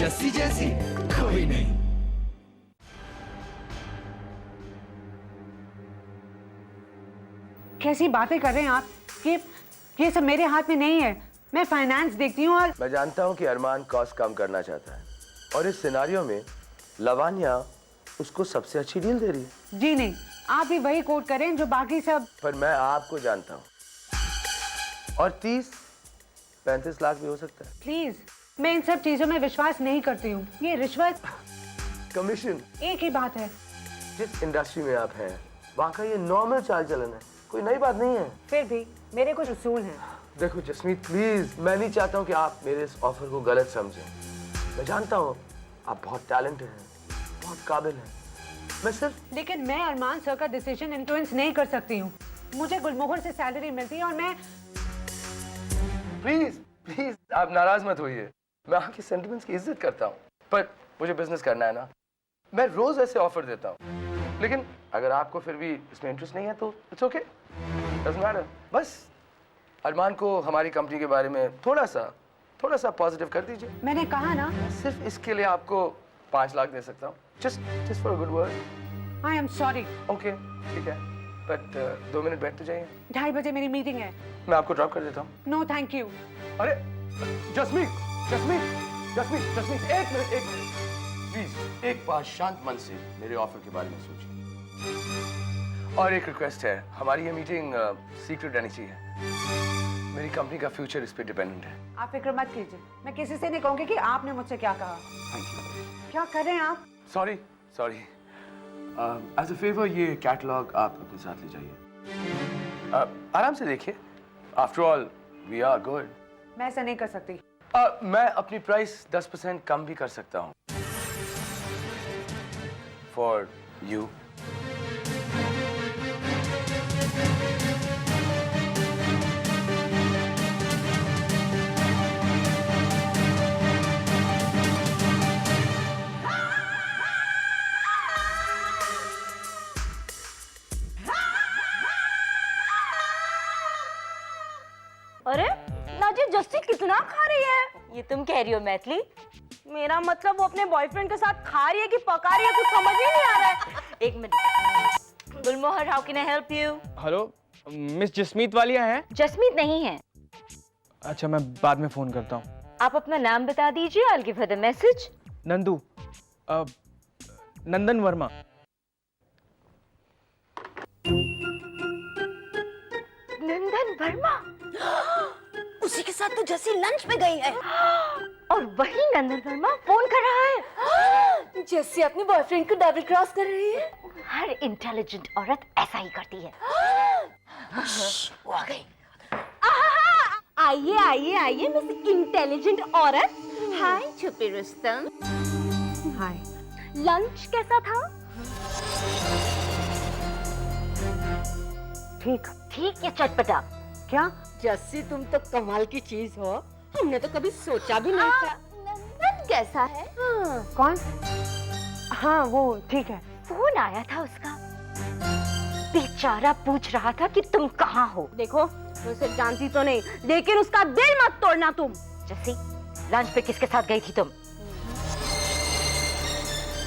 जस्सी जैसी कोई नहीं। कैसी बातें कर रहे हैं आप? ये सब मेरे हाथ में नहीं है। मैं फाइनेंस देखती हूँ और मैं जानता हूँ कि अरमान कॉस्ट कम करना चाहता है और इस सिनारियो में लावण्या उसको सबसे अच्छी डील दे रही है। जी नहीं, आप भी वही कोट करें जो बाकी सब। पर मैं आपको जानता हूँ और 30-35 लाख भी हो सकता है। प्लीज, मैं इन सब चीजों में विश्वास नहीं करती हूँ। ये रिश्वत कमीशन एक ही बात है। जिस इंडस्ट्री में आप हैं वहाँ का ये नॉर्मल चाल चलन है, कोई नई बात नहीं है। फिर भी मेरे कुछ उसूल हैं। देखो जसमीत प्लीज, मैं नहीं चाहता हूँ कि आप मेरे इस ऑफर को गलत समझें। मैं जानता हूँ आप बहुत टैलेंटेड हैं, बहुत काबिल हैं। मैं सिर्फ लेकिन मैं अरमान सर का डिसीजन इन्फ्लुएंस नहीं कर सकती हूँ। मुझे गुलमोहर से सैलरी मिलती है और मैं। प्लीज प्लीज आप नाराज मत होइए, मैं आपके सेंटिमेंट्स की इज्जत करता हूँ, पर मुझे बिजनेस करना है ना। मैं रोज ऐसे ऑफर देता हूँ, लेकिन अगर आपको फिर भी इसमें इंटरेस्ट नहीं है तो इट्स ओके, डजंट मैटर। बस अरमान को हमारी कंपनी के बारे में थोड़ा सा पॉजिटिव कर दीजिए। मैंने कहा ना, सिर्फ इसके लिए आपको 5 लाख दे सकता हूँ, just for a good word. I am sorry. Okay ठीक है, बट 2 मिनट बैठ तो जाइए। 2:30 बजे मेरी मीटिंग है। मैं आपको ड्रॉप कर देता हूँ। No thank you. अरे जसमीत एक मिनट प्लीज, एक बार शांत मन से मेरे ऑफर के बारे में सोचिए। और एक रिक्वेस्ट है, हमारी ये मीटिंग सीक्रेट रहनी चाहिए। मेरी कंपनी का फ्यूचर इस पे डिपेंडेंट है। आप फिक्र मत कीजिए, मैं किसी से नहीं कहूंगी कि आपने मुझसे क्या कहा। Thank you. क्या कर रहे हैं आप? सॉरी एज अ फेवर ये कैटलॉग आप अपने साथ ले जाइए। आराम से देखिए, after all we are good. मैं ऐसा नहीं कर सकती। मैं अपनी प्राइस 10% कम भी कर सकता हूँ फॉर यू। अरे नाजी, जस्सी कितना खा रही है? ये तुम कह रही हो मैथिली? मेरा मतलब वो अपने बॉयफ्रेंड के साथ खा रही है कि पका रही है, कुछ समझ ही नहीं आ रहा है। एक minute. Gulmohar, how can I help you? Hello, miss Jasmeet Walia हैं? जसमीत नहीं है। अच्छा, मैं बाद में फोन करता हूँ। आप अपना नाम बता दीजिए, I will give her the message. Nandu, Nandan Verma. Nandan Verma? उसी के साथ तो जस्सी लंच में गई है। और वही नंदन वर्मा फोन कर रहा है। जस्सी अपने बॉयफ्रेंड को डबल क्रॉस कर रही है। हर इंटेलिजेंट औरत ऐसा ही करती है। वो आ गई। आइए आइए आइए मिस इंटेलिजेंट औरत। हाय छुपी रुस्तम। हाय। लंच कैसा था? ठीक। ठीक या चटपटा? क्या? जस्सी, तुम तो कमाल की चीज हो, हमने तो कभी सोचा भी नहीं था। नंदन कैसा है? कौन? हाँ वो ठीक है। फोन आया था उसका, बेचारा पूछ रहा था कि तुम कहाँ हो। देखो, मैं उसे जानती तो नहीं, लेकिन उसका दिल मत तोड़ना तुम। जस्सी, लंच पे किसके साथ गई थी तुम?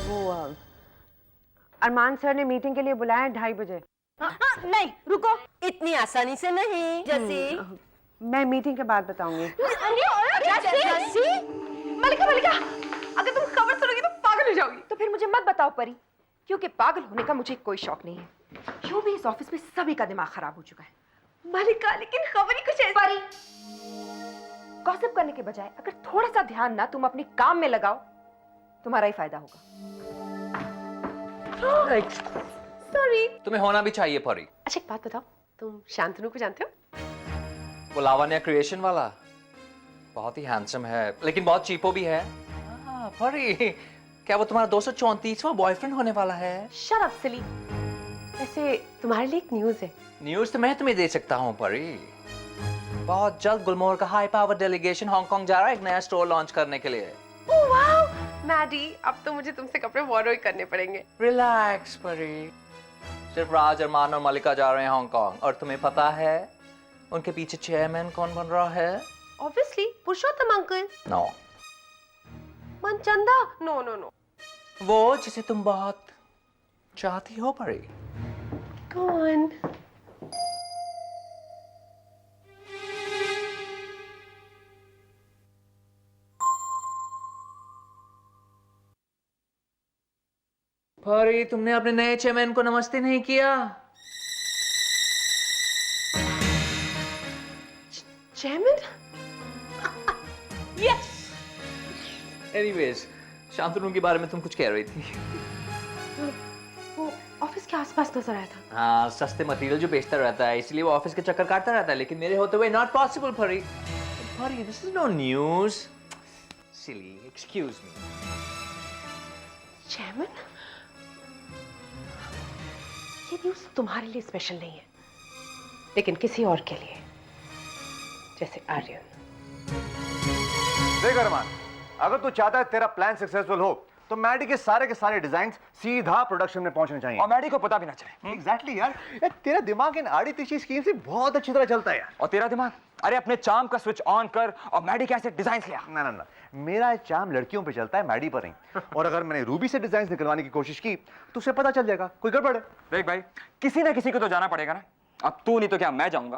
वो अरमान सर ने मीटिंग के लिए बुलाया 2:30 बजे। नहीं रुको, इतनी आसानी से नहीं जस्सी। मैं मीटिंग के बाद बताऊंगी। जस्सी, मलिका मलिका, अगर तुम खबर सुनोगी तो पागल हो जाओगी। तो फिर मुझे मत बताओ परी, क्योंकि पागल होने का मुझे कोई शौक नहीं है। क्यों भी इस ऑफिस में सभी का दिमाग खराब हो चुका है। मलिका, लेकिन खबर ही कुछ ऐसी। परी, गॉसिप करने के बजाय अगर थोड़ा सा ध्यान ना तुम अपने काम में लगाओ, तुम्हारा ही फायदा होगा। सॉरी। तुम्हें होना भी चाहिए परी। अच्छा एक बात बताओ, तुम शांतनु को जानते हो? वो लावण्या क्रिएशन वाला बहुत ही हैंडसम है, लेकिन बहुत चीपो भी है। परी, क्या वो तुम्हारा 234वां बॉयफ्रेंड होने वाला है? शट अप सिली। वैसे तुम्हारे लिए एक न्यूज़ है। न्यूज़ तो मैं तुम्हें दे सकता हूँ परी। बहुत जल्द गुलमोहर का हाई पावर डेलीगेशन हांगकांग जा रहा है एक नया स्टोर लॉन्च करने के लिए। ओह वाओ, मैडी, अब तो मुझे तुमसे कपड़े बोरो ही करने पड़ेंगे। रिलैक्स परी, सिर्फ राज, अरमान और मलिका जा रहे हैं हांगकांग, और तुम्हें पता है उनके पीछे चेयरमैन कौन बन रहा है? Obviously Purushottam uncle. No, Manchanda? No no no. वो जिसे तुम बहुत चाहती हो परी। कौन? परी, तुमने अपने नए चेयरमैन को नमस्ते नहीं किया। चेयरमैन? यस। एनीवेज, शांतनु के बारे में तुम कुछ कह रही थी। वो ऑफिस के आसपास नजर आया था। हाँ, सस्ते मटेरियल जो बेचता रहता है, इसलिए वो ऑफिस के चक्कर काटता रहता है, लेकिन मेरे होते हुए not possible Pari. Pari, this is no news. Silly, excuse me. Chairman? ये न्यूज़ तुम्हारे लिए स्पेशल नहीं है, लेकिन किसी और के लिए, जैसे आर्यन। देख अरमान, अगर तू चाहता है तेरा प्लान सक्सेसफुल हो तो मैडी के सारे डिजाइन्स सीधा प्रोडक्शन में पहुंचने चाहिए और मैडी को पता भी ना चले। एग्जैक्टली यार, तेरा दिमाग इन आड़ी तिरछी स्कीम से बहुत अच्छी तरह चलता है यार। और तेरा दिमाग, अरे अपने चार्म का स्विच ऑन कर और मैडी कैसे डिजाइन ले आ। ना ना ना, मेरा चार्म लड़कियों पे चलता है, मैडी पर नहीं। और अगर मैंने रूबी से डिजाइन निकलवाने की कोशिश की तो उसे पता चल जाएगा कोई गड़बड़ है। देख भाई, किसी ना किसी को तो जाना पड़ेगा ना। अब तू नहीं तो क्या मैं जाऊंगा।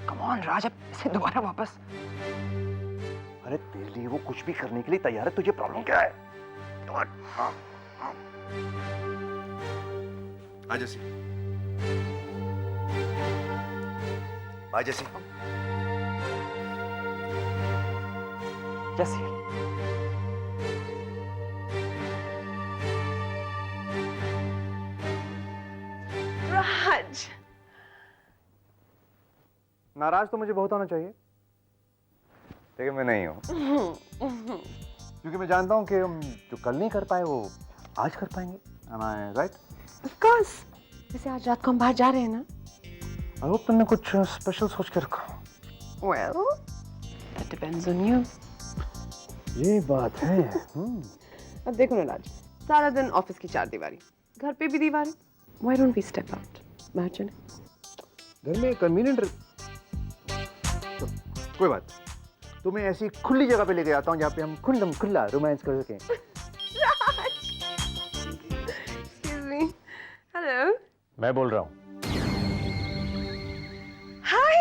कम ऑन राज, अब इसे दोबारा वापस। अरे तेरे लिए वो कुछ भी करने के लिए तैयार है, तुझे प्रॉब्लम क्या है? आ जैसी, आ जैसी। जैसी राज, नाराज तो मुझे बहुत होना चाहिए, लेकिन मैं नहीं हूं, क्योंकि मैं जानता हूं कि हम जो कल नहीं कर पाए वो आज कर पाएंगे। Am I right? of course। जैसे आज रात को हम बाहर जा रहे हैं ना। I hope तुमने कुछ स्पेशल सोच के रखा। Well, that depends on you। ये बात है। अब देखो ना राज, सारा दिन ऑफिस की चार दीवारी, घर पे भी दीवारी। Why don't we step out? बाहर चले। घर में कन्वीनियंट तो, कोई बात, तुम्हें ऐसी खुली जगह पे लेके आता हूँ जहाँ पे हम खुला रोमांस कर सकें। Excuse me। Hello। मैं बोल रहा हूँ। Hi।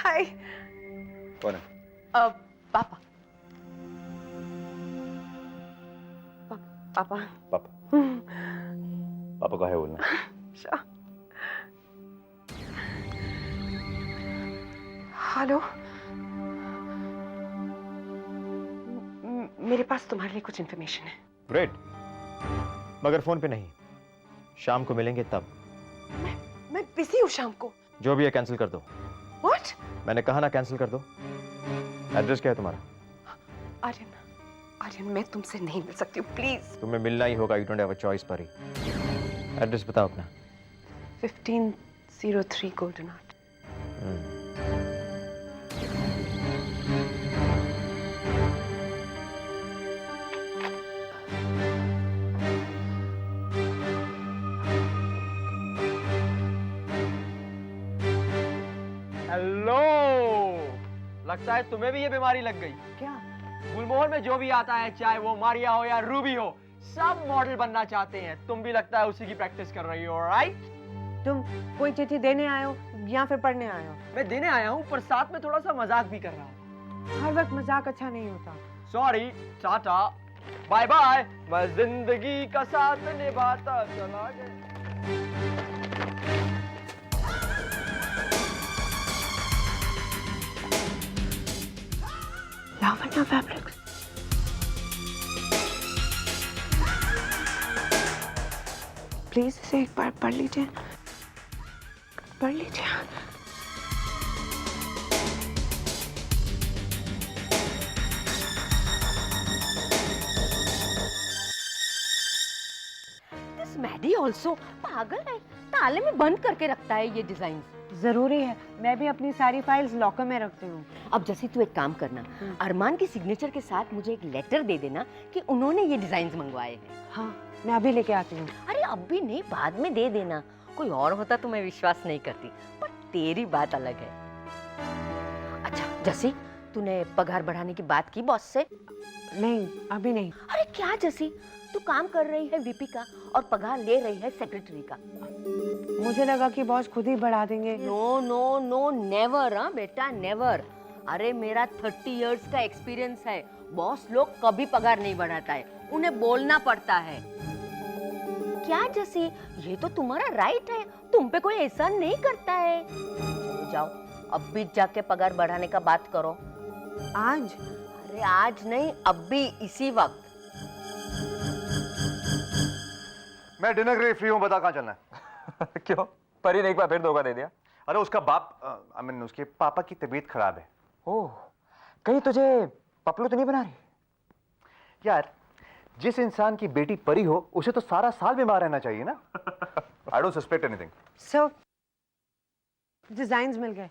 Hi। कौन है? पापा। पापा। पापा। पापा का है बोलना। Sure। हेलो, मेरे पास तुम्हारे लिए कुछ इन्फॉर्मेशन है। ग्रेट, मगर फोन पे नहीं, शाम को मिलेंगे तब। मैं बिजी हूँ शाम को। जो भी है कैंसिल कर दो। What? मैंने कहा ना कैंसिल कर दो। एड्रेस क्या है तुम्हारा? आर्यन, आर्यन मैं तुमसे नहीं मिल सकती हूँ, प्लीज। तुम्हें मिलना ही होगा, you don't have a choice परी। एड्रेस बताओ अपना। 1503 गोल्डन आर्ट। हेलो, लगता है तुम्हें भी ये बीमारी लग गई। क्या? गुलमोहर में जो भी आता है, चाहे वो मारिया हो या रूबी हो, सब मॉडल बनना चाहते हैं। तुम भी लगता है उसी की प्रैक्टिस कर रही हो, राइट? तुम कोई चिट्ठी देने आए हो या फिर पढ़ने आए हो? मैं देने आया हूँ, पर साथ में थोड़ा सा मजाक भी कर रहा हूँ। हर वक्त मजाक अच्छा नहीं होता। Sorry, tata, bye bye. मैं जिंदगी का साथ निभाता चला गया। लावण्या फैब्रिक्स। प्लीज इसे एक बार पढ़ लीजिए, पढ़ लीजिए। This Maddie also पागल है, ताले में बंद करके रखता है ये डिजाइन। जरूरी है, मैं भी अपनी सारी फाइल्स लॉकर में रखती हूँ। अब जैसे तू एक काम करना, अरमान की सिग्नेचर के साथ मुझे एक लेटर दे देना कि उन्होंने ये डिजाइन मंगवाए हैं। हाँ, मैं अभी लेके आती हूँ। अरे अब भी नहीं, बाद में दे देना। कोई और होता तो मैं विश्वास नहीं करती, पर तेरी बात अलग है। अच्छा जसी, तूने पगार बढ़ाने की बात की बॉस से? नहीं, अभी नहीं। अरे क्या जसी, तू काम कर रही है वीपी का और पगार ले रही है सेक्रेटरी का। मुझे लगा कि बॉस खुद ही बढ़ा देंगे। No no no, never. हाँ बेटा, नेवर। अरे मेरा 30 इयर्स का एक्सपीरियंस है। बॉस लोग कभी पगार नहीं बढ़ाता है, उन्हें बोलना पड़ता है। क्या जसी, ये तो तुम्हारा राइट है, तुम पे कोई एहसान नहीं करता है। चलो जाओ, अब भी जाके पगार बढ़ाने का बात करो। आज? अरे आज नहीं, अब भी इसी वक्त। मैं डिनर के लिए फ्री हूँ, बता कहाँ चलना है? क्यों? परी ने एक बार फिर धोखा दे दिया? अरे उसका बाप, आई मीन उसके पापा की तबीयत खराब है। ओह, कहीं तुझे पपलू तो नहीं बना रही? यार, जिस इंसान की बेटी परी हो उसे तो सारा साल बीमार रहना चाहिए ना। I don't suspect anything. Sir, designs मिल गए।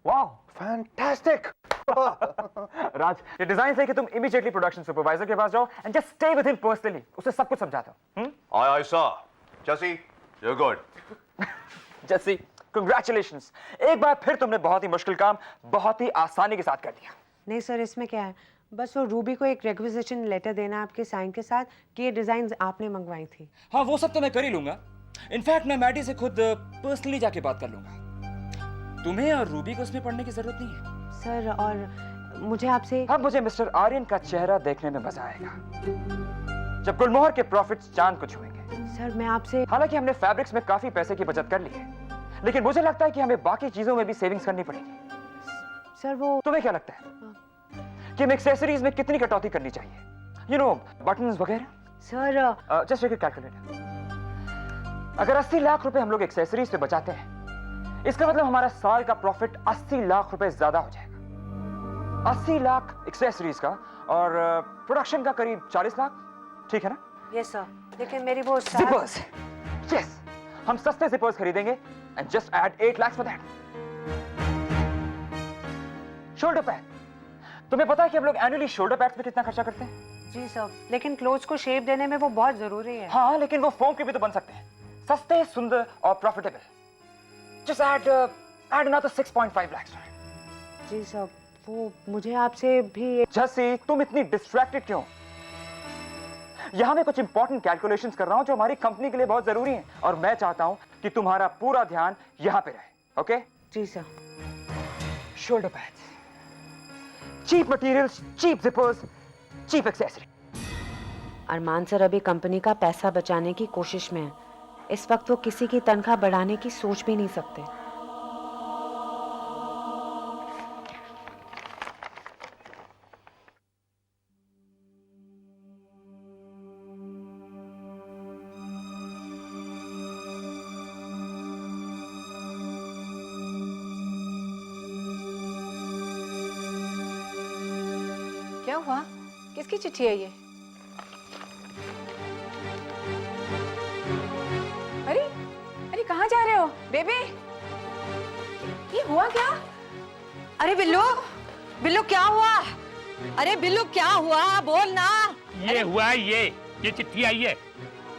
वाह, फैंटास्टिक। राज, ये डिजाइन है कि तुम इमीडिएटली प्रोडक्शन सुपरवाइजर के पास जाओ and just stay with him personally, उसे सब कुछ समझा दो। I saw. जसी, यू आर गुड। जसी, कांग्रेचुलेशंस, एक बार फिर तुमने बहुत ही मुश्किल काम बहुत ही आसानी के साथ कर दिया। नहीं सर, इसमें क्या है, बस वो रूबी को एक रिक्विजिशन लेटर देना आपके साइन के साथ कि ये डिजाइन्स आपने मंगवाई थी। हाँ, वो सब तो मैं कर ही लूंगा। इनफैक्ट मैं मैडी से खुद पर्सनली जाके बात कर लूंगा। तुम्हें और रूबी को उसमें पढ़ने की जरूरत नहीं है। सर, और मुझे आपसे अब मुझे मिस्टर आर्यन का चेहरा देखने में मजा आएगा जब गुलमोहर के प्रॉफिट्स चांद को छुएंगे। सर, मैं आपसे, हालांकि हमने फैब्रिक्स में काफी पैसे की बचत कर ली है, लेकिन मुझे लगता है कि हमें बाकी चीजों में भी सेविंग्स करनी पड़ेगी। सर वो, तुम्हें क्या लगता है कि हम एक्सेसरीज में कितनी कटौती करनी चाहिए? यू नो, बटन्स वगैरह। Sir just take calculator. अगर 80 लाख रुपए हम लोग एक्सेसरीज पे बचाते हैं, इसका मतलब हमारा साल का प्रॉफिट 80 लाख रुपए ज्यादा हो जाएगा। 80 लाख एक्सेसरीज का और प्रोडक्शन का करीब 40 लाख, ठीक है ना? यस सर, लेकिन मेरी वो जिपर्स, यस, हम सस्ते जिपर्स खरीदेंगे and just add 8 lakh for that. Shoulder pad, तुम्हें पता है कि हम लोग एनुअली शोल्डर पैड्स में कितना खर्चा करते हैं? जी सर, लेकिन क्लोथ्स को शेप देने में वो बहुत जरूरी है। हाँ, लेकिन वो फोम के भी तो बन सकते हैं, सस्ते, सुंदर और profitable. Just add another 6.5 lakh. जी सर, वो मुझे आपसे भी। जैसे तुम इतनी डिस्ट्रैक्टेड क्यों? यहां मैं कुछ इंपॉर्टेंट कैलकुलेशंस कर रहा हूं जो हमारी कंपनी के लिए बहुत जरूरी हैं, और मैं चाहता हूं कि तुम्हारा पूरा ध्यान यहां पे रहे। ओके? जी sir. Shoulder pads, cheap materials, cheap zippers, cheap accessory. Arman sir अभी कंपनी का पैसा बचाने की कोशिश में है। इस वक्त वो किसी की तनख्वाह बढ़ाने की सोच भी नहीं सकते। क्या हुआ? किसकी चिट्ठी है ये? अरे अरे, कहाँ जा रहे हो बेबी? ये हुआ क्या? अरे बिल्लू, बिल्लू क्या हुआ? अरे बिल्लू क्या हुआ, बोल ना। ये हुआ है, ये चिट्ठी आई है।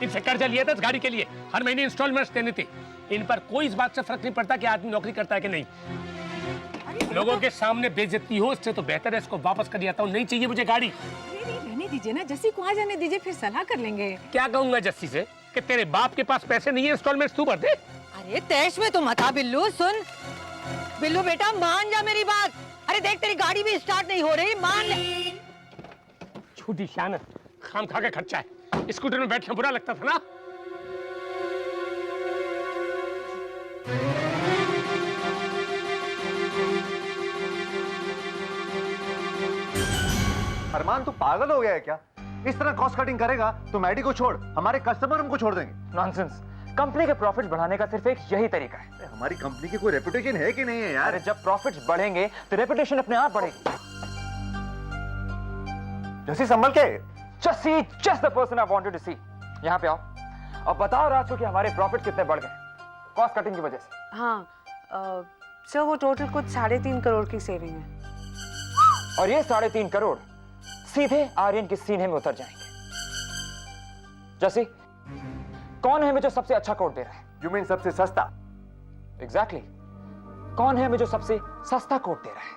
इनसे कर्जा लिया था इस गाड़ी के लिए, हर महीने इंस्टॉलमेंट्स देने थे। इन पर कोई इस बात से फर्क नहीं पड़ता कि आदमी नौकरी करता है कि नहीं। लोगों के सामने बेइज्जती हो, इससे तो बेहतर है इसको वापस कर दिया। नहीं चाहिए मुझे गाड़ी। रहने दीजिए ना, जस्सी को आ जाने दीजिए, फिर सलाह कर लेंगे। क्या कहूंगा जस्सी से कि तेरे बाप के पास पैसे नहीं है, इंस्टॉलमेंट्स तू भर दे। अरे तैश में तो मत आ बिल्लू। सुन बिल्लू बेटा, मान जा मेरी बात। अरे देख, तेरी गाड़ी भी स्टार्ट नहीं हो रही, मान ले। झूठी शान, खाम खा के खर्चा है। स्कूटर में बैठना बुरा लगता था ना। अरमान, तू पागल हो गया है क्या? इस तरह कॉस्ट कटिंग करेगा तो मैडी को छोड़, हमारे कस्टमर हमको छोड़ देंगे। नॉनसेंस, कंपनी के प्रॉफिट्स बढ़ाने का सिर्फ एक यही तरीका है। हमारी कंपनी की कोई रेपुटेशन है कि नहीं है यार? अरे जब प्रॉफिट्स बढ़ेंगे तो रेपुटेशन अपने आप बढ़ेगी। जैसी संभल के। just the person I wanted to see। यहाँ पे आओ और बताओ राजू कि हमारे प्रॉफिट कितने बढ़ गए कॉस्ट कटिंग की वजह से। हाँ सर, वो टोटल कुछ 3.5 करोड़ की सेविंग है। और ये 3.5 करोड़ सीधे आर्यन के सीने में उतर जाएंगे। जैसी कौन है हमें जो सबसे अच्छा कोट दे रहा है? यू मीन सबसे सस्ता? एग्जैक्टली कौन है हमें जो सबसे सस्ता कोट दे रहा है?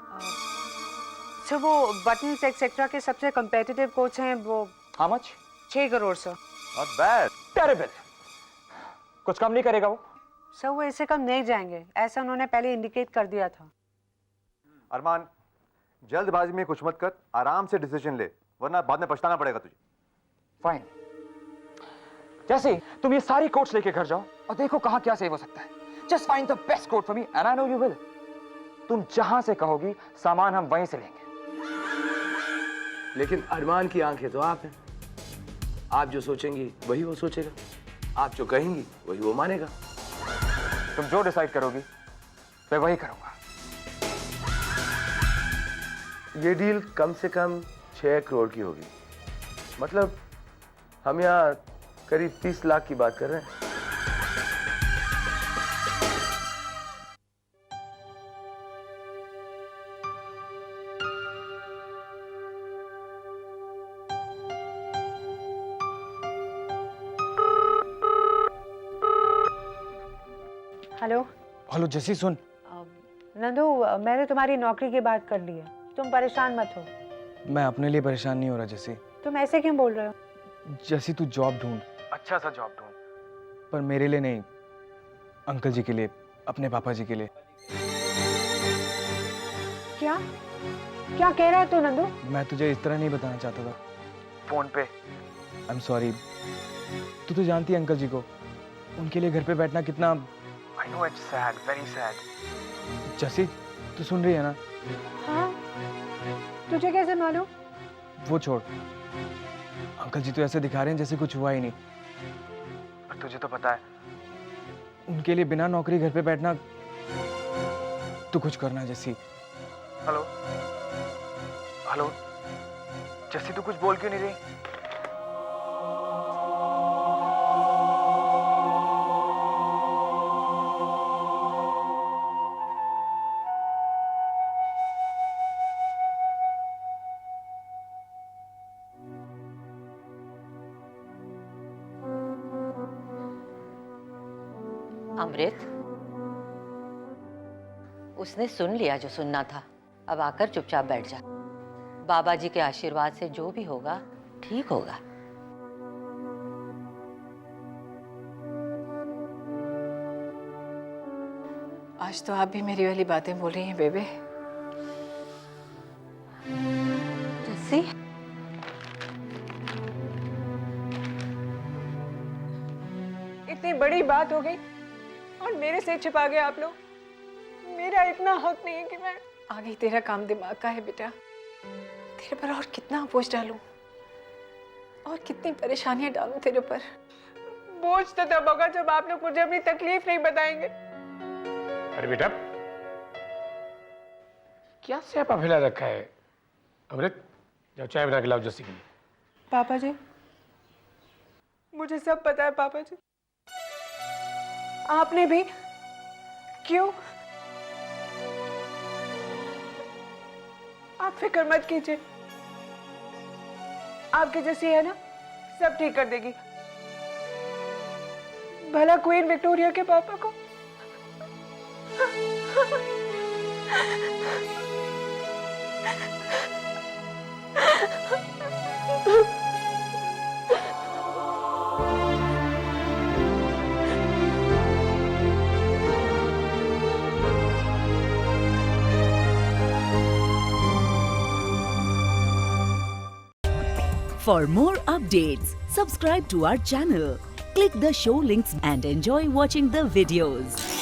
सर वो बटन्स एक्सेट्रा के सबसे कम्पिटिटिव कोच हैं वो। How much? 6 crore sir. Not bad. Terrible. कुछ कम नहीं करेगा वो? सर वो इससे कम नहीं जाएंगे, ऐसा उन्होंने पहले इंडिकेट कर दिया था। अरमान, जल्दबाजी में कुछ मत कर, आराम से डिसीजन ले, वरना बाद में पछताना पड़ेगा तुझे। फाइन। जैसे तुम ये सारी कोट्स लेके घर जाओ और देखो कहां क्या सेव हो सकता है। Just find the best quote for me and I know you will. तुम जहां से कहोगी सामान हम वहीं से लेंगे। लेकिन अरमान की आंखें तो आप हैं। आप जो सोचेंगी वही वो सोचेगा, आप जो कहेंगी वही वो मानेगा। तुम जो डिसाइड करोगी मैं वही करूंगा। ये डील कम से कम 6 करोड़ की होगी। मतलब हम यहाँ करीब 30 लाख की बात कर रहे हैं। हेलो। हेलो जैसी सुन। नंदू, मैंने तुम्हारी नौकरी की बात कर ली है, तुम परेशान मत हो। मैं अपने लिए परेशान नहीं हो रहा जैसी। तुम ऐसे क्यों बोल रहे हो? जैसी तू जॉब ढूंढ, अच्छा सा जॉब ढूंढ, पर मेरे लिए नहीं, अंकल जी के लिए, अपने पापा जी के लिए। क्या क्या कह रहा है तू नंदू? मैं तुझे इस तरह नहीं बताना चाहता था फोन पे। I am sorry. तू तो जानती है अंकल जी को, उनके लिए घर पे बैठना कितना। I know it's sad, very sad. जैसी तू सुन रही है ना? हाँ, तुझे कैसे मालूम? वो छोड़, अंकल जी तो ऐसे दिखा रहे हैं जैसे कुछ हुआ ही नहीं, पर तुझे तो पता है उनके लिए बिना नौकरी घर पे बैठना। तू कुछ करना जैसी। हेलो हेलो जैसी, तू कुछ बोल क्यों नहीं रही? अमृत, उसने सुन लिया जो सुनना था, अब आकर चुपचाप बैठ जा। बाबा जी के आशीर्वाद से जो भी होगा ठीक होगा। आज तो आप भी मेरी वाली बातें बोल रही हैं बेबे। जस्सी, इतनी बड़ी बात हो गई और मेरे से छिपा गए आप लोग। मेरा इतना हक नहीं है कि मैं आगे। तेरा काम दिमाग का है बेटा, तेरे पर और कितना बोझ डालूं और कितनी परेशानियां डालूं तेरे पर। बोझ तो तब होगा जब आप लोग मुझे अपनी तकलीफ नहीं बताएंगे। अरे बेटा, क्या स्यापा फैला रखा है? अमृत, जाओ चाय बना के लाओ जस्सी के लिए। पापा जी, मुझे सब पता है पापा जी। आपने भी क्यों? आप फिक्र मत कीजिए, आपकी जैसी है ना, सब ठीक कर देगी। भला क्वीन विक्टोरिया के पापा को। For more updates, subscribe to our channel, click the show links and enjoy watching the videos.